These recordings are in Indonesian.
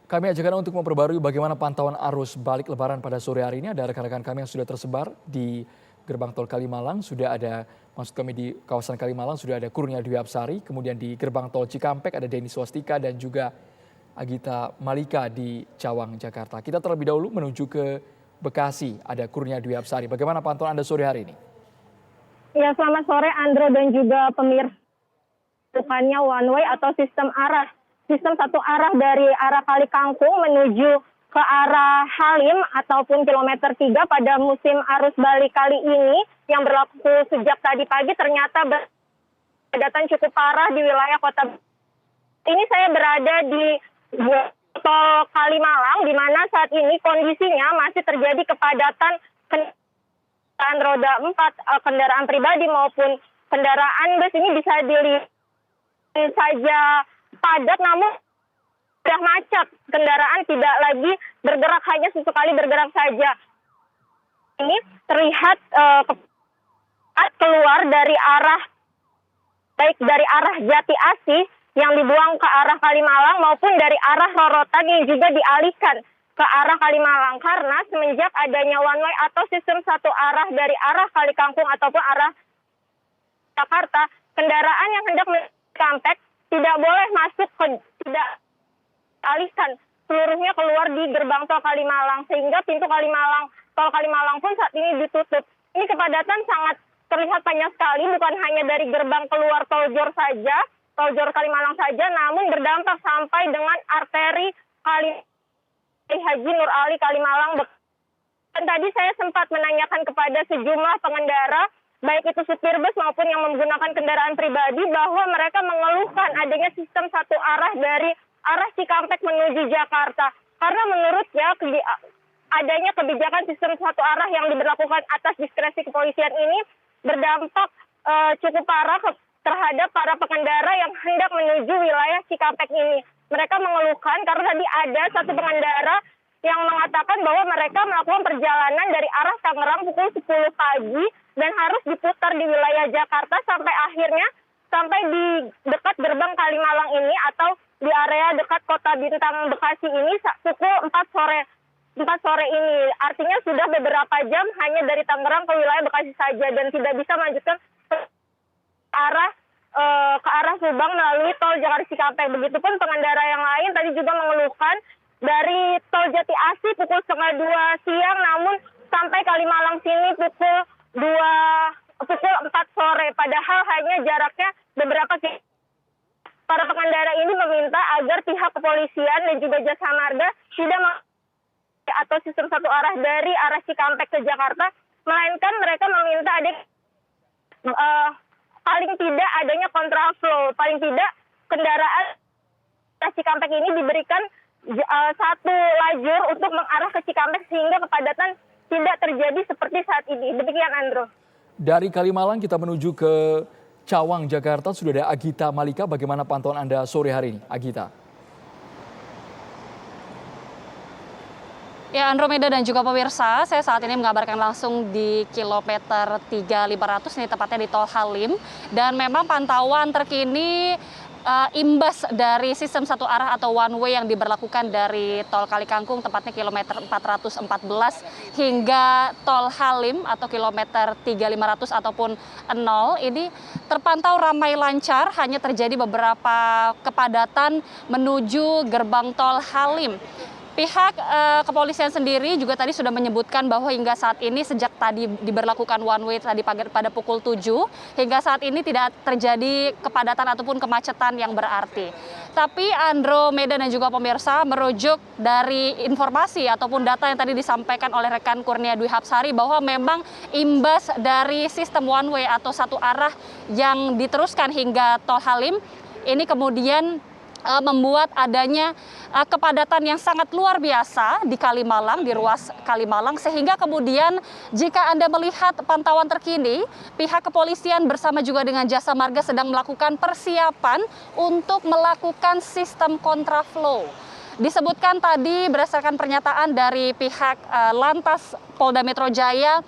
Kami ajak Anda untuk memperbarui bagaimana pantauan arus balik Lebaran pada sore hari ini. Ada rekan-rekan kami yang sudah tersebar di gerbang tol Kalimalang. Sudah ada, maksud kami di kawasan Kalimalang, sudah ada Kurnia Dwi Apsari. Kemudian di gerbang tol Cikampek ada Denny Swastika dan juga Agita Malika di Cawang, Jakarta. Kita terlebih dahulu menuju ke Bekasi. Ada Kurnia Dwi Apsari. Bagaimana pantauan Anda sore hari ini? Ya, selamat sore Andro dan juga pemirsa. Bukannya one way atau sistem satu arah dari arah Kali Kangkung menuju ke arah Halim ataupun kilometer 3 pada musim arus balik kali ini yang berlaku sejak tadi pagi ternyata kepadatan cukup parah di wilayah kota. Ini saya berada di tol Kalimalang di mana saat ini kondisinya masih terjadi kepadatan kendaraan roda 4, kendaraan pribadi maupun kendaraan bus. Ini bisa dilihat saja padat namun sudah macet, kendaraan tidak lagi bergerak, hanya sesekali bergerak saja. Ini terlihat keluar dari arah baik dari arah Jati Asih yang dibuang ke arah Kalimalang maupun dari arah Rorotan yang juga dialihkan ke arah Kalimalang karena semenjak adanya one way atau sistem satu arah dari arah Kali Kangkung ataupun arah Jakarta, kendaraan yang hendak menuju Cikampek tidak boleh masuk tidak alihkan seluruhnya keluar di gerbang tol Kalimalang sehingga pintu tol Kalimalang pun saat ini ditutup. Ini kepadatan sangat terlihat panjang sekali, bukan hanya dari gerbang keluar tol Jor Kalimalang saja, namun berdampak sampai dengan arteri Haji Nur Ali Kalimalang. Dan tadi saya sempat menanyakan kepada sejumlah pengendara, baik itu supir bus maupun yang menggunakan kendaraan pribadi, bahwa mereka mengeluhkan adanya sistem satu arah dari arah Cikampek menuju Jakarta. Karena menurutnya adanya kebijakan sistem satu arah yang diberlakukan atas diskresi kepolisian ini berdampak cukup parah terhadap para pengendara yang hendak menuju wilayah Cikampek ini. Mereka mengeluhkan karena tadi ada satu pengendara yang mengatakan bahwa mereka melakukan perjalanan dari arah Tangerang pukul 10 pagi dan harus diputar di wilayah Jakarta sampai di dekat gerbang Kalimalang ini atau di area dekat Kota Bintang Bekasi ini pukul 4 sore ini. Artinya sudah beberapa jam hanya dari Tangerang ke wilayah Bekasi saja dan tidak bisa melanjutkan ke arah Subang melalui tol Jakarta Cikampek. Begitupun pengendara yang lain tadi juga mengeluhkan dari tol Jati Asih pukul 1:30 siang namun sampai Kalimalang sini pukul 4 sore. Padahal hanya jaraknya beberapa kilometer. Para pengendara ini meminta agar pihak kepolisian dan juga Jasa Marga tidak atau sistem satu arah dari arah Cikampek ke Jakarta, melainkan mereka meminta paling tidak adanya kontraflow, paling tidak kendaraan Cikampek ini diberikan satu lajur untuk mengarah ke Cikampek sehingga kepadatan tidak terjadi seperti saat ini. Demikian Andro. Dari Kalimalang kita menuju ke Cawang, Jakarta. Sudah ada Agita Malika. Bagaimana pantauan Anda sore hari ini, Agita? Ya, Andromeda dan juga pemirsa, saya saat ini mengabarkan langsung di kilometer 3500, ini tepatnya di Tol Halim. Dan memang pantauan terkini imbas dari sistem satu arah atau one way yang diberlakukan dari Tol Kali Kangkung, tepatnya kilometer 414 hingga Tol Halim atau kilometer 3500 ataupun 0, ini terpantau ramai lancar, hanya terjadi beberapa kepadatan menuju gerbang Tol Halim. Pihak kepolisian sendiri juga tadi sudah menyebutkan bahwa hingga saat ini sejak tadi diberlakukan one way tadi pada pukul 7 hingga saat ini tidak terjadi kepadatan ataupun kemacetan yang berarti. Tapi Andromeda dan juga pemirsa, merujuk dari informasi ataupun data yang tadi disampaikan oleh rekan Kurnia Dwi Apsari bahwa memang imbas dari sistem one way atau satu arah yang diteruskan hingga Tol Halim ini kemudian membuat adanya kepadatan yang sangat luar biasa di Kalimalang, di ruas Kalimalang, sehingga kemudian jika Anda melihat pantauan terkini, pihak kepolisian bersama juga dengan Jasa Marga sedang melakukan persiapan untuk melakukan sistem kontraflow. Disebutkan tadi berdasarkan pernyataan dari pihak Lantas Polda Metro Jaya,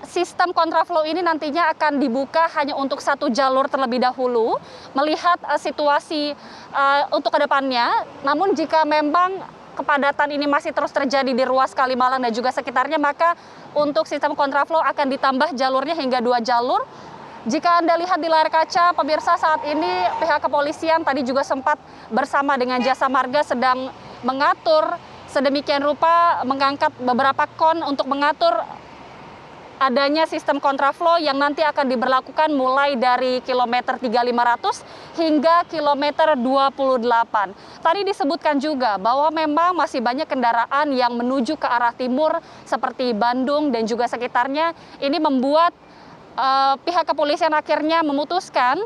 sistem kontraflow ini nantinya akan dibuka hanya untuk satu jalur terlebih dahulu, melihat situasi untuk kedepannya. Namun jika memang kepadatan ini masih terus terjadi di ruas Kalimalang dan juga sekitarnya, maka untuk sistem kontraflow akan ditambah jalurnya hingga 2 jalur. Jika Anda lihat di layar kaca, pemirsa, saat ini pihak kepolisian tadi juga sempat bersama dengan Jasa Marga sedang mengatur sedemikian rupa, mengangkat beberapa kon untuk mengatur adanya sistem kontraflow yang nanti akan diberlakukan mulai dari kilometer 3500 hingga kilometer 28. Tadi disebutkan juga bahwa memang masih banyak kendaraan yang menuju ke arah timur seperti Bandung dan juga sekitarnya. Ini membuat pihak kepolisian akhirnya memutuskan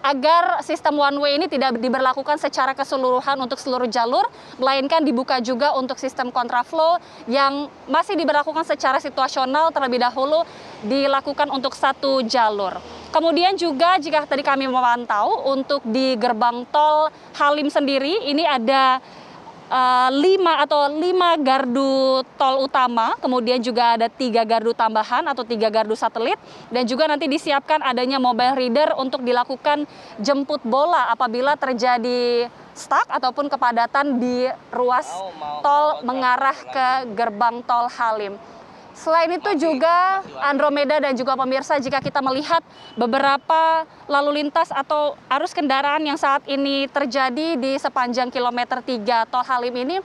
agar sistem one way ini tidak diberlakukan secara keseluruhan untuk seluruh jalur, melainkan dibuka juga untuk sistem kontraflow yang masih diberlakukan secara situasional terlebih dahulu dilakukan untuk satu jalur. Kemudian juga jika tadi kami memantau untuk di gerbang tol Halim sendiri ini ada 5 gardu tol utama, kemudian juga ada 3 gardu tambahan atau 3 gardu satelit, dan juga nanti disiapkan adanya mobile reader untuk dilakukan jemput bola apabila terjadi stuck ataupun kepadatan di ruas tol mengarah ke gerbang tol Halim. Selain itu juga Andromeda dan juga pemirsa, jika kita melihat beberapa lalu lintas atau arus kendaraan yang saat ini terjadi di sepanjang kilometer 3 tol Halim ini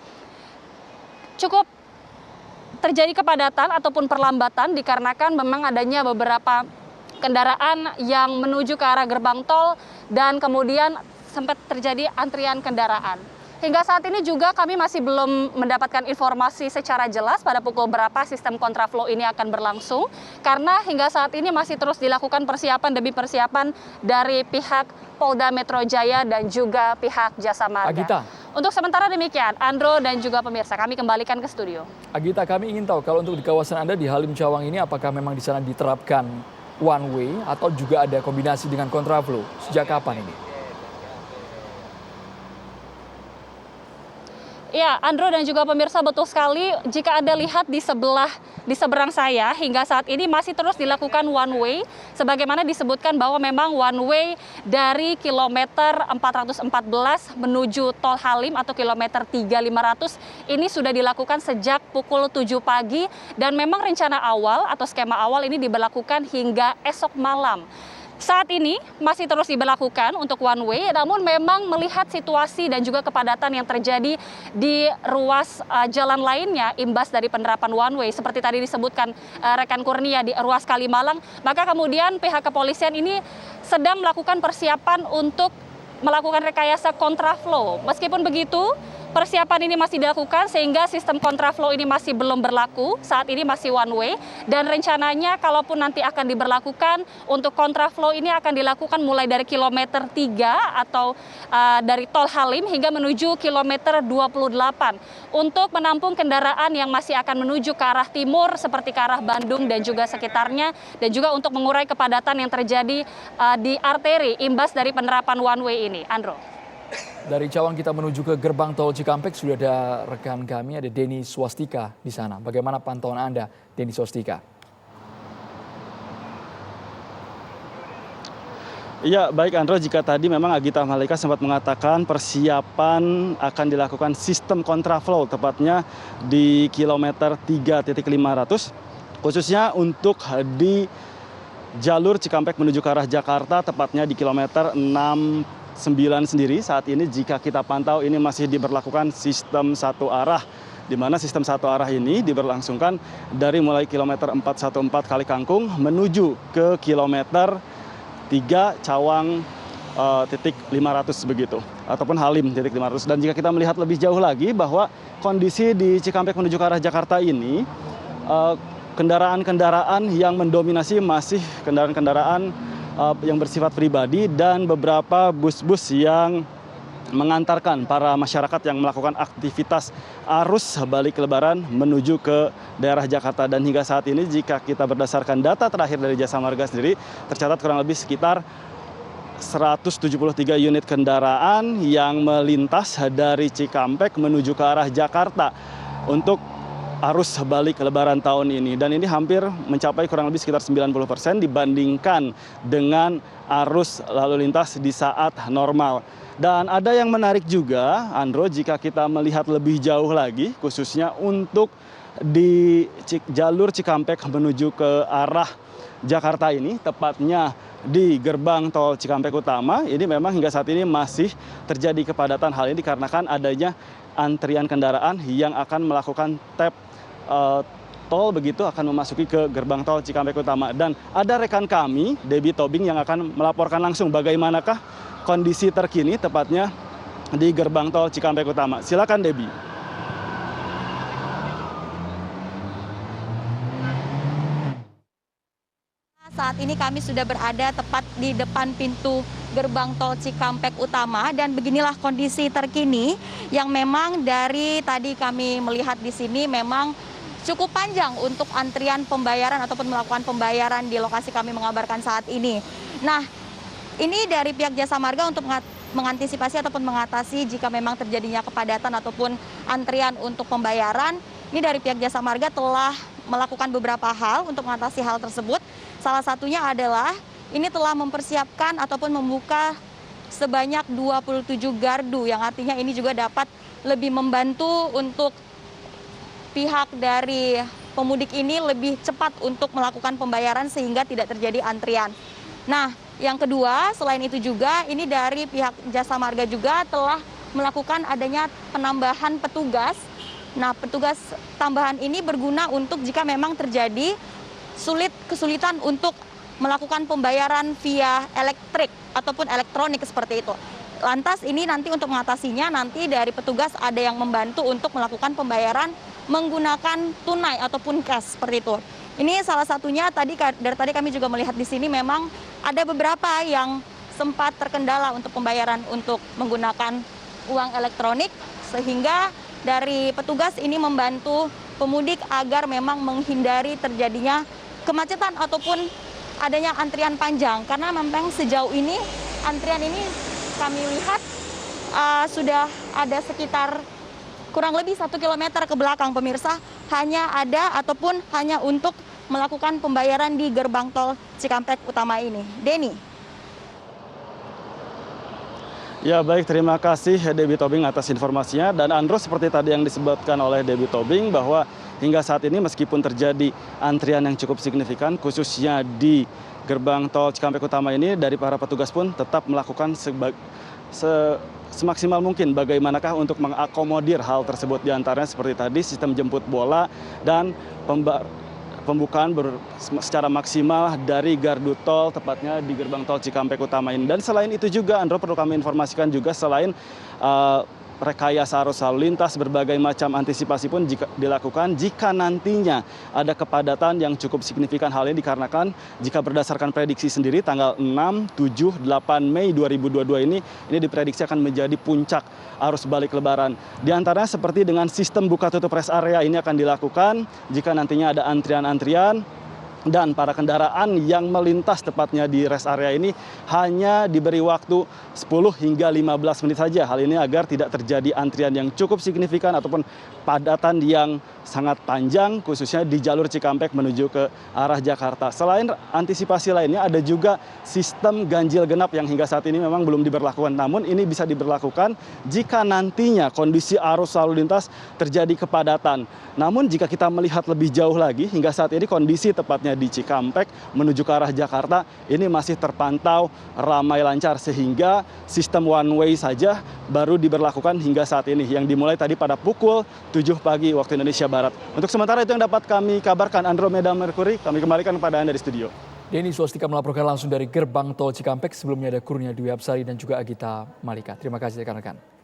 cukup terjadi kepadatan ataupun perlambatan dikarenakan memang adanya beberapa kendaraan yang menuju ke arah gerbang tol dan kemudian sempat terjadi antrian kendaraan. Hingga saat ini juga kami masih belum mendapatkan informasi secara jelas pada pukul berapa sistem kontraflow ini akan berlangsung. Karena hingga saat ini masih terus dilakukan persiapan demi persiapan dari pihak Polda Metro Jaya dan juga pihak Jasa Marga. Agita. Untuk sementara demikian, Andro dan juga pemirsa, kami kembalikan ke studio. Agita, kami ingin tahu kalau untuk di kawasan Anda di Halim Cawang ini apakah memang di sana diterapkan one way atau juga ada kombinasi dengan kontraflow? Sejak kapan ini? Ya, Andro dan juga pemirsa, betul sekali. Jika Anda lihat di seberang saya, hingga saat ini masih terus dilakukan one way. Sebagaimana disebutkan bahwa memang one way dari kilometer 414 menuju tol Halim atau kilometer 3500 ini sudah dilakukan sejak pukul 7 pagi. Dan memang rencana awal atau skema awal ini diberlakukan hingga esok malam. Saat ini masih terus diberlakukan untuk one way, namun memang melihat situasi dan juga kepadatan yang terjadi di ruas jalan lainnya imbas dari penerapan one way seperti tadi disebutkan rekan Kurnia di ruas Kalimalang, maka kemudian pihak kepolisian ini sedang melakukan persiapan untuk melakukan rekayasa kontraflow. Meskipun begitu, persiapan ini masih dilakukan sehingga sistem kontraflow ini masih belum berlaku. Saat ini masih one way dan rencananya kalaupun nanti akan diberlakukan untuk kontraflow ini akan dilakukan mulai dari kilometer 3 atau dari tol Halim hingga menuju kilometer 28 untuk menampung kendaraan yang masih akan menuju ke arah timur seperti ke arah Bandung dan juga sekitarnya, dan juga untuk mengurai kepadatan yang terjadi di arteri imbas dari penerapan one way ini. Andro. Dari Cawang kita menuju ke gerbang tol Cikampek, sudah ada rekan kami, ada Denny Swastika di sana. Bagaimana pantauan Anda, Denny Swastika? Iya, baik Andro, jika tadi memang Agita Malika sempat mengatakan persiapan akan dilakukan sistem kontraflow, tepatnya di kilometer 3.500, khususnya untuk di jalur Cikampek menuju ke arah Jakarta, tepatnya di kilometer 69 sendiri. Saat ini jika kita pantau ini masih diberlakukan sistem satu arah, di mana sistem satu arah ini diberlangsungkan dari mulai kilometer 414 Kali Kangkung menuju ke kilometer 3 Cawang titik 500 begitu, ataupun Halim titik 500. Dan jika kita melihat lebih jauh lagi bahwa kondisi di Cikampek menuju ke arah Jakarta ini, kendaraan-kendaraan yang mendominasi masih kendaraan-kendaraan yang bersifat pribadi dan beberapa bus-bus yang mengantarkan para masyarakat yang melakukan aktivitas arus balik lebaran menuju ke daerah Jakarta. Dan hingga saat ini jika kita berdasarkan data terakhir dari Jasa Marga sendiri, tercatat kurang lebih sekitar 173 unit kendaraan yang melintas dari Cikampek menuju ke arah Jakarta. Untuk arus balik Lebaran tahun ini. Dan ini hampir mencapai kurang lebih sekitar 90% dibandingkan dengan arus lalu lintas di saat normal. Dan ada yang menarik juga, Andro, jika kita melihat lebih jauh lagi, khususnya untuk di jalur Cikampek menuju ke arah Jakarta ini, tepatnya di gerbang tol Cikampek Utama, ini memang hingga saat ini masih terjadi kepadatan. Hal ini dikarenakan adanya antrian kendaraan yang akan melakukan tap tol begitu akan memasuki ke gerbang tol Cikampek Utama. Dan ada rekan kami, Debbie Tobing, yang akan melaporkan langsung bagaimanakah kondisi terkini tepatnya di gerbang tol Cikampek Utama. Silakan, Debbie. Saat ini kami sudah berada tepat di depan pintu gerbang tol Cikampek Utama dan beginilah kondisi terkini yang memang dari tadi kami melihat di sini memang cukup panjang untuk antrian pembayaran ataupun melakukan pembayaran di lokasi kami mengabarkan saat ini. Nah, ini dari pihak Jasa Marga untuk mengantisipasi ataupun mengatasi jika memang terjadinya kepadatan ataupun antrian untuk pembayaran. Ini dari pihak Jasa Marga telah melakukan beberapa hal untuk mengatasi hal tersebut. Salah satunya adalah ini telah mempersiapkan ataupun membuka sebanyak 27 gardu yang artinya ini juga dapat lebih membantu untuk pihak dari pemudik ini lebih cepat untuk melakukan pembayaran sehingga tidak terjadi antrian. Nah, yang kedua selain itu juga ini dari pihak Jasa Marga juga telah melakukan adanya penambahan petugas. Nah, petugas tambahan ini berguna untuk jika memang terjadi kesulitan untuk melakukan pembayaran via elektrik ataupun elektronik seperti itu. Lantas ini nanti untuk mengatasinya nanti dari petugas ada yang membantu untuk melakukan pembayaran menggunakan tunai ataupun cash seperti itu. Ini salah satunya dari tadi kami juga melihat di sini memang ada beberapa yang sempat terkendala untuk pembayaran untuk menggunakan uang elektronik sehingga dari petugas ini membantu pemudik agar memang menghindari terjadinya kemacetan ataupun adanya antrian panjang. Karena memang sejauh ini antrian ini kami lihat sudah ada sekitar kurang lebih 1 kilometer ke belakang pemirsa hanya ada ataupun hanya untuk melakukan pembayaran di gerbang tol Cikampek Utama ini. Denny. Ya baik, terima kasih Debbie Tobing atas informasinya. Dan Andro, seperti tadi yang disebutkan oleh Debbie Tobing bahwa hingga saat ini meskipun terjadi antrian yang cukup signifikan khususnya di gerbang tol Cikampek Utama ini, dari para petugas pun tetap melakukan semaksimal mungkin bagaimanakah untuk mengakomodir hal tersebut, diantaranya seperti tadi sistem jemput bola dan pembukaan secara maksimal dari gardu tol tepatnya di gerbang tol Cikampek Utama ini. Dan selain itu juga Andro, perlu kami informasikan juga selain rekayasa arus lalu lintas, berbagai macam antisipasi pun dilakukan jika nantinya ada kepadatan yang cukup signifikan. Hal ini dikarenakan jika berdasarkan prediksi sendiri tanggal 6, 7, 8 Mei 2022 ini diprediksi akan menjadi puncak arus balik Lebaran. Di antaranya seperti dengan sistem buka tutup rest area ini akan dilakukan jika nantinya ada antrian-antrian. Dan para kendaraan yang melintas tepatnya di rest area ini hanya diberi waktu 10 hingga 15 menit saja. Hal ini agar tidak terjadi antrian yang cukup signifikan ataupun padatan yang sangat panjang khususnya di jalur Cikampek menuju ke arah Jakarta. Selain antisipasi lainnya ada juga sistem ganjil genap yang hingga saat ini memang belum diberlakukan. Namun ini bisa diberlakukan jika nantinya kondisi arus lalu lintas terjadi kepadatan. Namun jika kita melihat lebih jauh lagi hingga saat ini kondisi tepatnya di Cikampek menuju ke arah Jakarta ini masih terpantau ramai lancar sehingga sistem one way saja baru diberlakukan hingga saat ini yang dimulai tadi pada pukul 7 pagi waktu Indonesia Barat. Untuk sementara itu yang dapat kami kabarkan, Andromeda Mercury, kami kembalikan kepada Anda di studio. Denny Swastika melaporkan langsung dari gerbang tol Cikampek. Sebelumnya ada Kurnia Dwi Absari dan juga Agita Malika. Terima kasih rekan-rekan.